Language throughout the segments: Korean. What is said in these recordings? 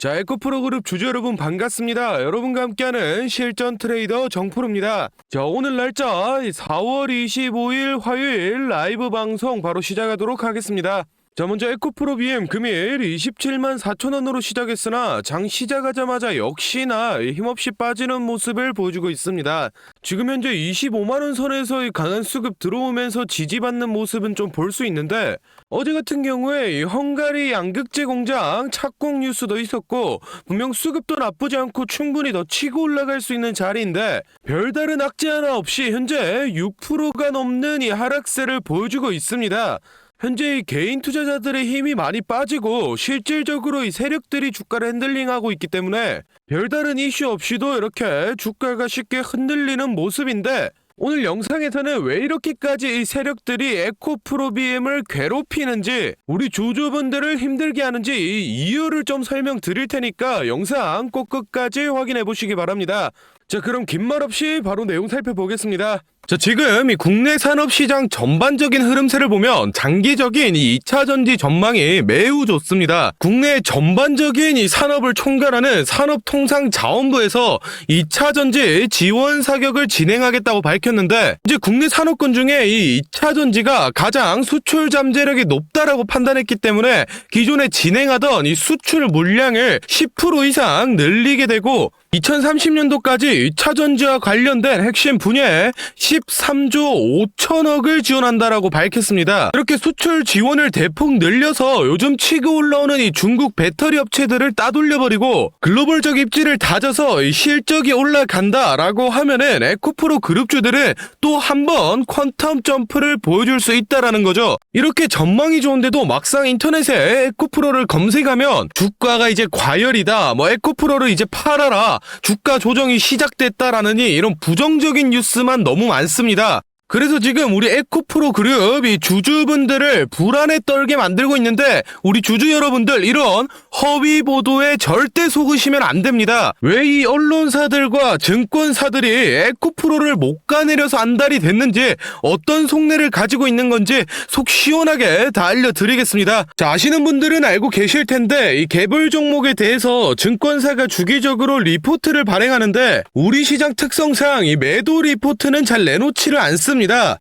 자, 에코프로그룹 주주 여러분 반갑습니다. 여러분과 함께하는 실전 트레이더 정프로입니다. 자, 오늘 날짜 4월 25일 화요일 라이브 방송 바로 시작하도록 하겠습니다. 자, 먼저 에코프로 BM 금일 27만 4천원으로 시작했으나 장 시작하자마자 역시나 힘없이 빠지는 모습을 보여주고 있습니다. 지금 현재 25만원 선에서 강한 수급 들어오면서 지지받는 모습은 좀 볼 수 있는데, 어제 같은 경우에 헝가리 양극재 공장 착공 뉴스도 있었고 분명 수급도 나쁘지 않고 충분히 더 치고 올라갈 수 있는 자리인데, 별다른 악재 하나 없이 현재 6%가 넘는 이 하락세를 보여주고 있습니다. 현재 이 개인 투자자들의 힘이 많이 빠지고 실질적으로 이 세력들이 주가를 핸들링하고 있기 때문에 별다른 이슈 없이도 이렇게 주가가 쉽게 흔들리는 모습인데, 오늘 영상에서는 왜 이렇게까지 이 세력들이 에코프로 BM을 괴롭히는지, 우리 주주분들을 힘들게 하는지 이 이유를 좀 설명드릴 테니까 영상 꼭 끝까지 확인해 보시기 바랍니다. 자, 그럼 긴 말 없이 바로 내용 살펴보겠습니다. 자, 지금 이 국내 산업시장 전반적인 흐름세를 보면 장기적인 이 2차전지 전망이 매우 좋습니다. 국내 전반적인 이 산업을 총괄하는 산업통상자원부에서 2차전지 지원 사격을 진행하겠다고 밝혔는데, 이제 국내 산업군 중에 이 2차전지가 가장 수출 잠재력이 높다라고 판단했기 때문에 기존에 진행하던 이 수출 물량을 10% 이상 늘리게 되고 2030년도까지 2차전지와 관련된 핵심 분야에 13조 5천억을 지원한다라고 밝혔습니다. 이렇게 수출 지원을 대폭 늘려서 요즘 치고 올라오는 이 중국 배터리 업체들을 따돌려버리고 글로벌적 입지를 다져서 이 실적이 올라간다라고 하면은 에코프로 그룹주들은 또 한 번 퀀텀 점프를 보여줄 수 있다라는 거죠. 이렇게 전망이 좋은데도 막상 인터넷에 에코프로를 검색하면 주가가 이제 과열이다, 뭐 에코프로를 이제 팔아라, 주가 조정이 시작됐다라는 이런 부정적인 뉴스만 너무 많습니다. 그래서 지금 우리 에코프로 그룹이 주주분들을 불안에 떨게 만들고 있는데, 우리 주주 여러분들 이런 허위 보도에 절대 속으시면 안 됩니다. 왜 이 언론사들과 증권사들이 에코프로를 못 가내려서 안달이 됐는지, 어떤 속내를 가지고 있는 건지 속 시원하게 다 알려드리겠습니다. 자, 아시는 분들은 알고 계실 텐데, 이 개별 종목에 대해서 증권사가 주기적으로 리포트를 발행하는데, 우리 시장 특성상 이 매도 리포트는 잘 내놓지를 않습니다.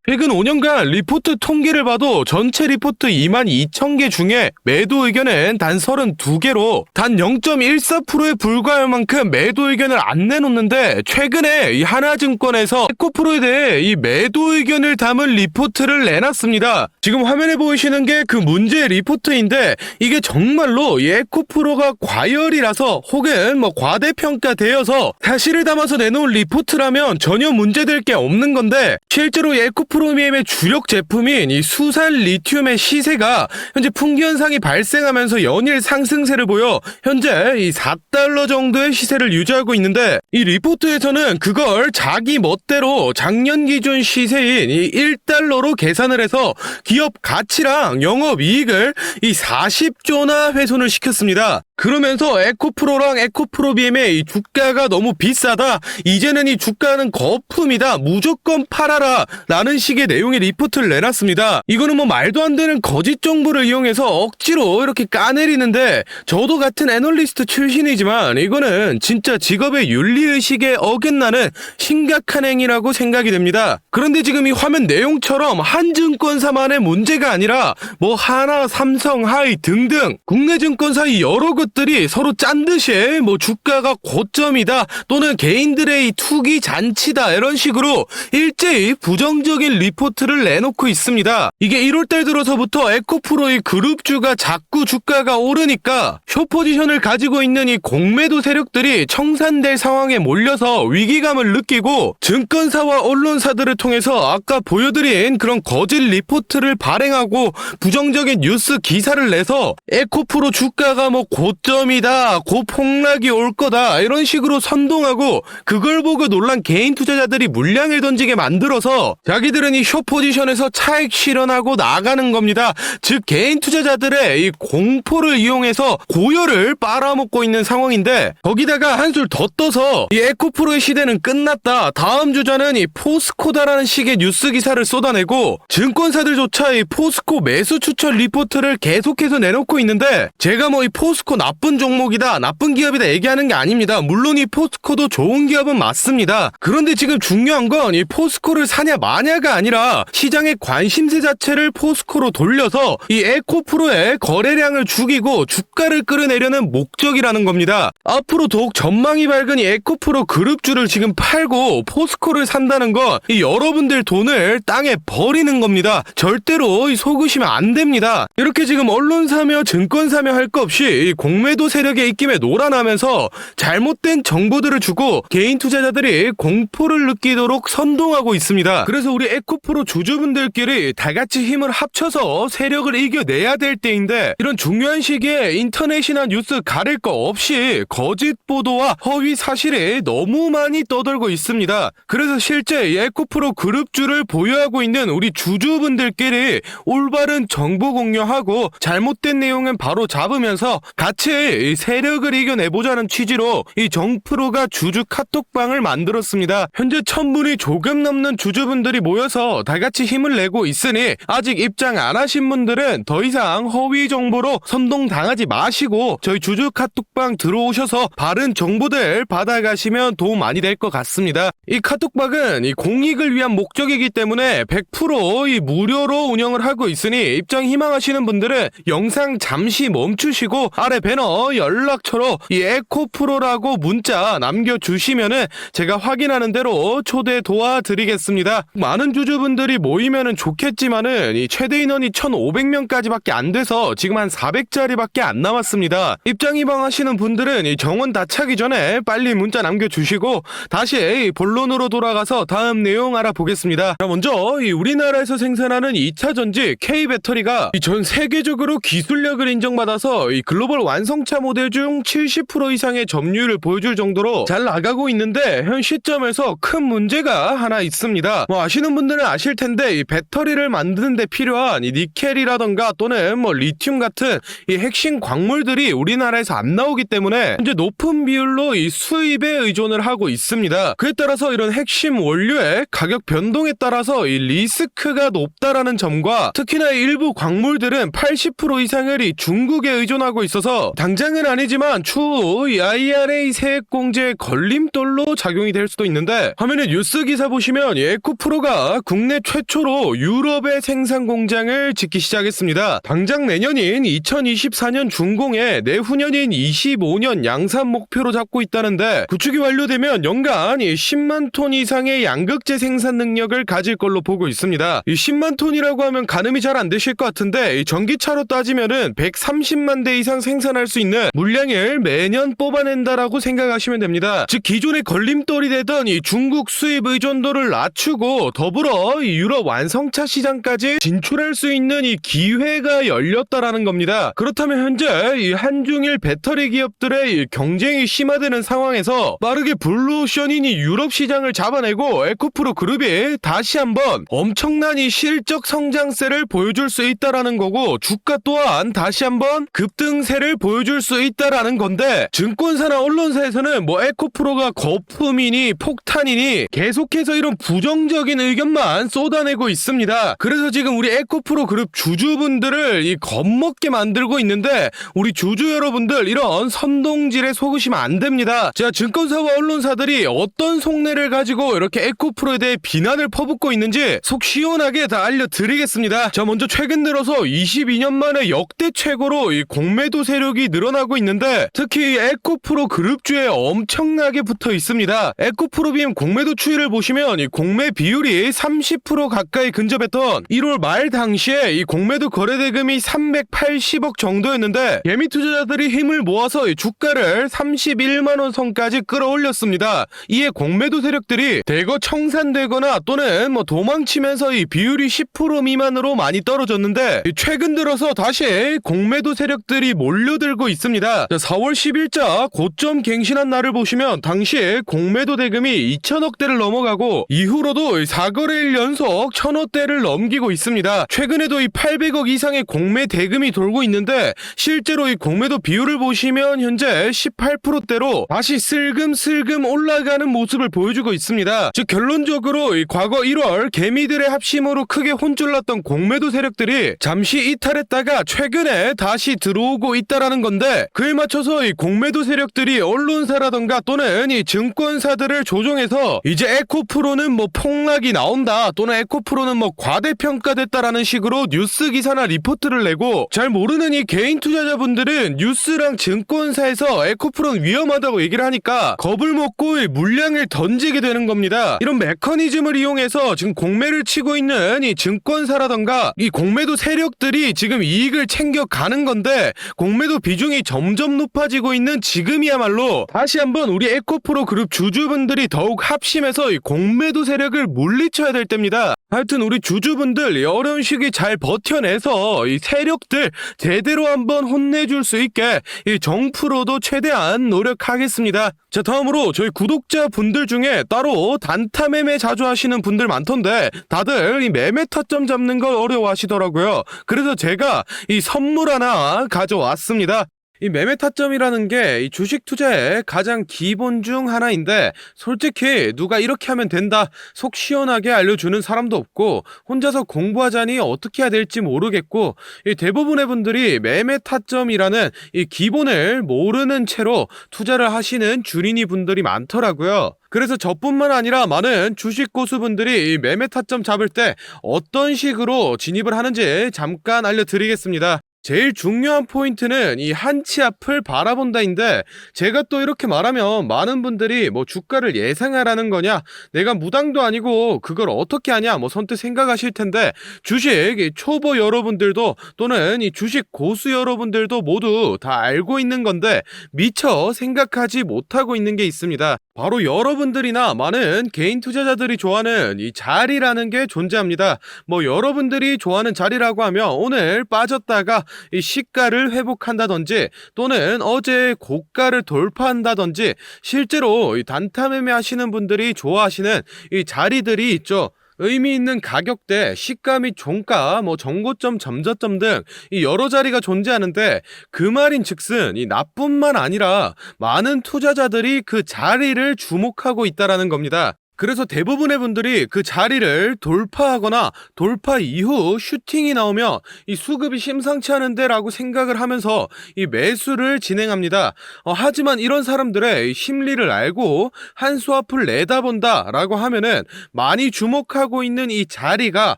최근 5년간 리포트 통계를 봐도 전체 리포트 22,000개 중에 매도 의견은 단 32개로 단 0.14%에 불과할 만큼 매도 의견을 안 내놓는데, 최근에 이 하나증권에서 에코프로에 대해 이 매도 의견을 담은 리포트를 내놨습니다. 지금 화면에 보이시는 게 그 문제 리포트인데, 이게 정말로 이 에코프로가 과열이라서 혹은 뭐 과대평가되어서 사실을 담아서 내놓은 리포트라면 전혀 문제될 게 없는 건데, 실제로 이 에코프로 BM의 주력 제품인 이 수산 리튬의 시세가 현재 풍기현상이 발생하면서 연일 상승세를 보여 현재 이 4달러 정도의 시세를 유지하고 있는데, 이 리포트에서는 그걸 자기 멋대로 작년 기준 시세인 이 1달러로 계산을 해서 기업 가치랑 영업이익을 이 40조나 훼손을 시켰습니다. 그러면서 에코프로랑 에코프로 BM의 이 주가가 너무 비싸다, 이제는 이 주가는 거품이다, 무조건 팔아라 라는 식의 내용의 리포트를 내놨습니다. 이거는 뭐 말도 안 되는 거짓 정보를 이용해서 억지로 이렇게 까내리는데, 저도 같은 애널리스트 출신이지만 이거는 진짜 직업의 윤리의식에 어긋나는 심각한 행위라고 생각이 됩니다. 그런데 지금 이 화면 내용처럼 한 증권사만의 문제가 아니라 뭐 하나, 삼성, 하이 등등 국내 증권사 여러 것들이 서로 짠 듯이 뭐 주가가 고점이다, 또는 개인들의 이 투기 잔치다, 이런 식으로 일제히 부정적인 리포트를 내놓고 있습니다. 이게 1월달 들어서부터 에코프로의 그룹주가 자꾸 주가가 오르니까 숏포지션을 가지고 있는 이 공매도 세력들이 청산될 상황에 몰려서 위기감을 느끼고, 증권사와 언론사들을 통해서 아까 보여드린 그런 거짓 리포트를 발행하고 부정적인 뉴스 기사를 내서 에코프로 주가가 뭐 고점이다, 고폭락이 올 거다, 이런 식으로 선동하고, 그걸 보고 놀란 개인 투자자들이 물량을 던지게 만들어서 자기들은 이 숏포지션에서 차익 실현하고 나가는 겁니다. 즉 개인 투자자들의 이 공포를 이용해서 고열을 빨아먹고 있는 상황인데, 거기다가 한술 더 떠서 이 에코프로의 시대는 끝났다, 다음 주자는 이 포스코다라는 식의 뉴스 기사를 쏟아내고, 증권사들조차 이 포스코 매수 추천 리포트를 계속해서 내놓고 있는데, 제가 뭐 이 포스코 나쁜 종목이다, 나쁜 기업이다 얘기하는 게 아닙니다. 물론 이 포스코도 좋은 기업은 맞습니다. 그런데 지금 중요한 건 이 포스코를 사냐 마냐가 아니라 시장의 관심세 자체를 포스코로 돌려서 이 에코프로의 거래량을 죽이고 주가를 끌어내려는 목적이라는 겁니다. 앞으로 더욱 전망이 밝은 이 에코프로 그룹주를 지금 팔고 포스코를 산다는 건 이 여러분들 돈을 땅에 버리는 겁니다. 절대로 속으시면 안 됩니다. 이렇게 지금 언론사며 증권사며 할 거 없이 이 공매도 세력의 입김에 놀아나면서 잘못된 정보들을 주고 개인 투자자들이 공포를 느끼도록 선동하고 있습니다. 그래서 우리 에코프로 주주분들끼리 다같이 힘을 합쳐서 세력을 이겨내야 될 때인데, 이런 중요한 시기에 인터넷이나 뉴스 가릴 거 없이 거짓 보도와 허위 사실이 너무 많이 떠돌고 있습니다. 그래서 실제 이 에코프로 그룹주를 보유하고 있는 우리 주주분들끼리 올바른 정보 공유하고 잘못된 내용은 바로 잡으면서 같이 이 세력을 이겨내보자는 취지로 이 정프로가 주주 카톡방을 만들었습니다. 현재 1000분이 조금 넘는 주주분들이 모여서 다같이 힘을 내고 있으니 아직 입장 안 하신 분들은 더 이상 허위 정보로 선동당하지 마시고 저희 주주 카톡방 들어오셔서 바른 정보들 받아가시면 도움 많이 될 것 같습니다. 이 카톡방은 이 공익을 위한 목적이기 때문에 100% 이 무료로 운영을 하고 있으니 입장 희망하시는 분들은 영상 잠시 멈추시고 아래 배너 연락처로 이 에코프로라고 문자 남겨주시면은 제가 확인하는 대로 초대 도와드리겠습니다. 많은 주주분들이 모이면은 좋겠지만은 이 최대 인원이 1500명까지밖에 안 돼서 지금 한 400자리밖에 안 남았습니다. 입장 희망하시는 분들은 이 정원 다 차기 전에 빨리 문자 남겨주시고 다시 본론으로 돌아가서 다음 내용 알아보겠습니다. 먼저 이 우리나라에서 생산하는 2차 전지 K배터리가 전 세계적으로 기술력을 인정받아서 이 글로벌 완성차 모델 중 70% 이상의 점유율을 보여줄 정도로 잘 나가고 있는데, 현 시점에서 큰 문제가 하나 있습니다. 아시는 분들은 아실 텐데 이 배터리를 만드는 데 필요한 이 니켈이라던가 또는 리튬 같은 이 핵심 광물들이 우리나라에서 안 나오기 때문에 현재 높은 비율로 이 수입에 의존을 하고 있습니다. 그에 따라서 이런 핵심 원료의 가격 변동에 따라서 이 리스크가 높다라는 점과, 특히나 일부 광물들은 80% 이상을 이 중국에 의존하고 있어서 당장은 아니지만 추후 이 IRA 세액 공제의 걸림돌로 작용이 될 수도 있는데, 화면에 뉴스 기사 보시면 에코프로가 국내 최초로 유럽의 생산 공장을 짓기 시작했습니다. 당장 내년인 2024년 준공에 내후년인 25년 양산 목표로 잡고 있다는데, 구축이 완료되면 연간 10만 톤 이상의 양극재 생산 능력을 가질 걸로 보고 있습니다. 이 10만 톤이라고 하면 가늠이 잘 안 되실 것 같은데, 이 전기차로 따지면은 130만 대 이상 생산할 수 있는 물량을 매년 뽑아낸다라고 생각하시면 됩니다. 즉 기존의 걸림돌이 되던 이 중국 수입 의존도를 낮추고 더불어 이 유럽 완성차 시장까지 진출할 수 있는 이 기회가 열렸다라는 겁니다. 그렇다면 현재 이 한중일 배터리 기업들의 이 경쟁이 심화되는 상황에서 빠르게 블루오션인 이 유럽 시장을 잡아내고 에코프로 그룹이 다시 한번 엄청난 이 실적 성장세를 보여줄 수 있다라는 거고, 주가 또한 다시 한번 급등세를 보여줄 수 있다라는 건데, 증권사나 언론사에서는 에코프로가 거품이니 폭탄이니 계속해서 이런 부정적인 의견만 쏟아내고 있습니다. 그래서 지금 우리 에코프로 그룹 주주분들을 이 겁먹게 만들고 있는데, 우리 주주 여러분들 이런 선동질에 속으시면 안 됩니다. 자, 증권사와 언론사들이 어떤 속내를 가지고 이렇게 에코프로에 대해 비난을 퍼붓고 있는지 속 시원하게 다 알려드리겠습니다. 자, 먼저 최근 들어서 22년 만에 역대 최고로 이 공매도 세력이 늘어나고 있는데, 특히 에코프로 그룹주에 엄청나게 붙어 있습니다. 에코프로빔 공매도 추이를 보시면 이 공매 비율이 30% 가까이 근접했던 1월 말 당시에 이 공매도 거래 대금이 380억 정도였는데, 예미 투자자들이 힘을 모아서 이 주가를 31만원 선까지 끌어올렸습니다. 이에 공매도 세력들이 대거 청산되거나 또는 도망치면서 이 비율이 10% 미만으로 많이 떨어졌는데, 최근 들어서 다시 공매도 세력들이 몰려들고 있습니다. 4월 10일자 고점 갱신한 날을 보시면 당시에 공매도 대금이 2천억대를 넘어가고 이후로도 4거래일 연속 1,000억대를 넘기고 있습니다. 최근에도 이 800억 이상의 공매 대금이 돌고 있는데, 실제로 이 공매도 비율을 보시면 현재 18%대로 다시 슬금슬금 올라가는 모습을 보여주고 있습니다. 즉 결론적으로 이 과거 1월 개미들의 합심으로 크게 혼쭐났던 공매도 세력들이 잠시 이탈했다가 최근에 다시 들어오고 있다라는 있다라는 건데, 그에 맞춰서 이 공매도 세력들이 언론사라던가 또는 이 증권사들을 조종해서 이제 에코프로는 뭐 폭락이 나온다 또는 에코프로는 뭐 과대평가됐다라는 식으로 뉴스 기사나 리포트를 내고, 잘 모르는 이 개인 투자자분들은 뉴스랑 증권사에서 에코프로는 위험하다고 얘기를 하니까 겁을 먹고 이 물량을 던지게 되는 겁니다. 이런 메커니즘을 이용해서 지금 공매를 치고 있는 이 증권사라던가 이 공매도 세력들이 지금 이익을 챙겨가는 건데, 공매도 비중이 점점 높아지고 있는 지금이야말로 다시 한번 우리 에코프로 그룹 주주분들이 더욱 합심해서 이 공매도 세력을 물리쳐야 될 때입니다. 하여튼 우리 주주분들 이 어려운 시기 잘 버텨내서 이 세력들 제대로 한번 혼내줄 수 있게 이 정프로도 최대한 노력하겠습니다. 자, 다음으로 저희 구독자분들 중에 따로 단타 매매 자주 하시는 분들 많던데 다들 이 매매 타점 잡는 걸 어려워하시더라고요. 그래서 제가 이 선물 하나 가져왔습니다. 이 매매 타점이라는 게 이 주식 투자의 가장 기본 중 하나인데, 솔직히 누가 이렇게 하면 된다 속 시원하게 알려주는 사람도 없고, 혼자서 공부하자니 어떻게 해야 될지 모르겠고, 이 대부분의 분들이 매매 타점이라는 이 기본을 모르는 채로 투자를 하시는 주린이 분들이 많더라고요. 그래서 저뿐만 아니라 많은 주식 고수분들이 이 매매 타점 잡을 때 어떤 식으로 진입을 하는지 잠깐 알려드리겠습니다. 제일 중요한 포인트는 이 한치 앞을 바라본다인데, 제가 또 이렇게 말하면 많은 분들이 뭐 주가를 예상하라는 거냐, 내가 무당도 아니고 그걸 어떻게 하냐 뭐 선뜻 생각하실 텐데, 주식 초보 여러분들도 또는 이 주식 고수 여러분들도 모두 다 알고 있는 건데 미처 생각하지 못하고 있는 게 있습니다. 바로 여러분들이나 많은 개인 투자자들이 좋아하는 이 자리라는 게 존재합니다. 뭐 여러분들이 좋아하는 자리라고 하면 오늘 빠졌다가 이 시가를 회복한다든지 또는 어제 고가를 돌파한다든지, 실제로 이 단타 매매 하시는 분들이 좋아하시는 이 자리들이 있죠. 의미 있는 가격대, 시가 및 종가, 뭐 정고점, 점저점 등 이 여러 자리가 존재하는데, 그 말인즉슨 이 나뿐만 아니라 많은 투자자들이 그 자리를 주목하고 있다라는 겁니다. 그래서 대부분의 분들이 그 자리를 돌파하거나 돌파 이후 슈팅이 나오면 이 수급이 심상치 않은데 라고 생각을 하면서 이 매수를 진행합니다. 하지만 이런 사람들의 심리를 알고 한 수 앞을 내다본다 라고 하면은, 많이 주목하고 있는 이 자리가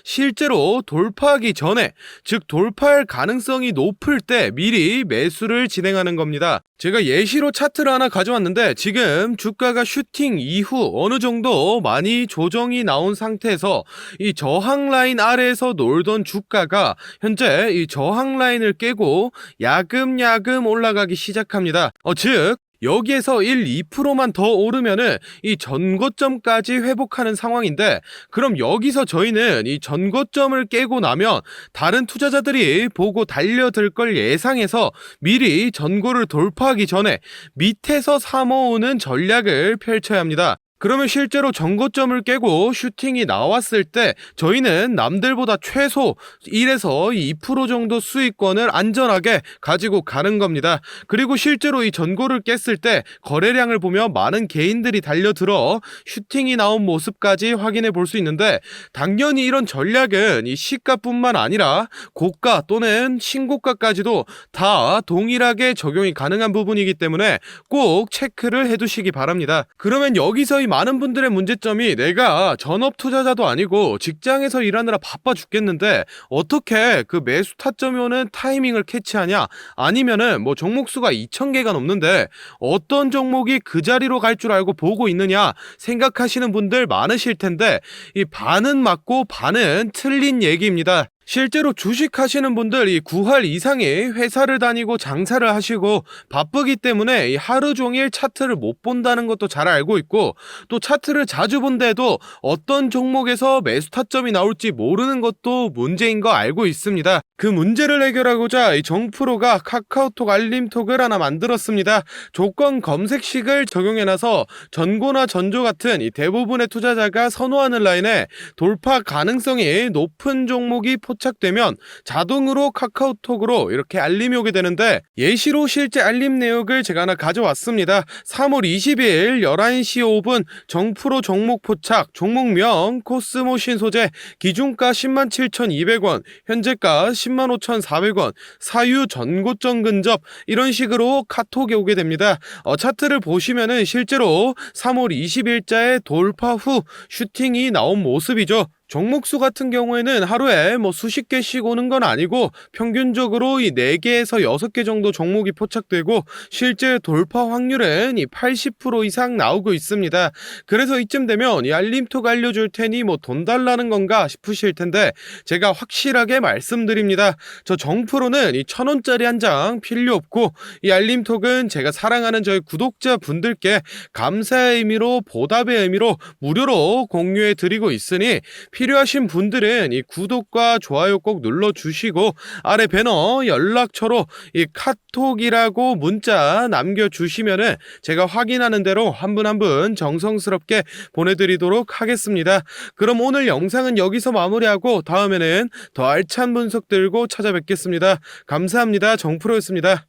실제로 돌파하기 전에, 즉 돌파할 가능성이 높을 때 미리 매수를 진행하는 겁니다. 제가 예시로 차트를 하나 가져왔는데, 지금 주가가 슈팅 이후 어느 정도 많이 조정이 나온 상태에서 이 저항 라인 아래에서 놀던 주가가 현재 이 저항 라인을 깨고 야금야금 올라가기 시작합니다. 즉 여기에서 1, 2%만 더 오르면은 이 전고점까지 회복하는 상황인데, 그럼 여기서 저희는 이 전고점을 깨고 나면 다른 투자자들이 보고 달려들 걸 예상해서 미리 전고를 돌파하기 전에 밑에서 사모으는 전략을 펼쳐야 합니다. 그러면 실제로 전고점을 깨고 슈팅이 나왔을 때 저희는 남들보다 최소 1에서 2% 정도 수익권을 안전하게 가지고 가는 겁니다. 그리고 실제로 이 전고를 깼을 때 거래량을 보면 많은 개인들이 달려들어 슈팅이 나온 모습까지 확인해 볼 수 있는데, 당연히 이런 전략은 이 시가뿐만 아니라 고가 또는 신고가까지도 다 동일하게 적용이 가능한 부분이기 때문에 꼭 체크를 해두시기 바랍니다. 그러면 여기서 이 많은 분들의 문제점이, 내가 전업 투자자도 아니고 직장에서 일하느라 바빠 죽겠는데 어떻게 그 매수 타점이 오는 타이밍을 캐치하냐, 아니면은 뭐 종목수가 2,000개가 넘는데 어떤 종목이 그 자리로 갈 줄 알고 보고 있느냐 생각하시는 분들 많으실 텐데, 이 반은 맞고 반은 틀린 얘기입니다. 실제로 주식하시는 분들 이 9할 이상이 회사를 다니고 장사를 하시고 바쁘기 때문에 이 하루 종일 차트를 못 본다는 것도 잘 알고 있고, 또 차트를 자주 본데도 어떤 종목에서 매수 타점이 나올지 모르는 것도 문제인 거 알고 있습니다. 그 문제를 해결하고자 이 정프로가 카카오톡 알림톡을 하나 만들었습니다. 조건 검색식을 적용해놔서 전고나 전조 같은 이 대부분의 투자자가 선호하는 라인에 돌파 가능성이 높은 종목이 포착 포착되면 자동으로 카카오톡으로 이렇게 알림이 오게 되는데, 예시로 실제 알림 내역을 제가 하나 가져왔습니다. 3월 20일 11시 5분 정프로 종목 포착, 종목명 코스모 신소재, 기준가 107,200원, 현재가 105,400원, 사유 전고점 근접, 이런 식으로 카톡이 오게 됩니다. 차트를 보시면은 실제로 3월 20일자에 돌파 후 슈팅이 나온 모습이죠. 종목수 같은 경우에는 하루에 수십 개씩 오는 건 아니고 평균적으로 이 4개에서 6개 정도 종목이 포착되고, 실제 돌파 확률은 이 80% 이상 나오고 있습니다. 그래서 이쯤 되면 이 알림톡 알려줄 테니 돈 달라는 건가 싶으실 텐데, 제가 확실하게 말씀드립니다. 저 정프로는 이 1,000원짜리 한 장 필요 없고, 이 알림톡은 제가 사랑하는 저희 구독자분들께 감사의 의미로, 보답의 의미로 무료로 공유해 드리고 있으니, 필요하신 분들은 이 구독과 좋아요 꼭 눌러주시고, 아래 배너 연락처로 이 카톡이라고 문자 남겨주시면은 제가 확인하는 대로 한 분 한 분 정성스럽게 보내드리도록 하겠습니다. 그럼 오늘 영상은 여기서 마무리하고 다음에는 더 알찬 분석 들고 찾아뵙겠습니다. 감사합니다. 정프로였습니다.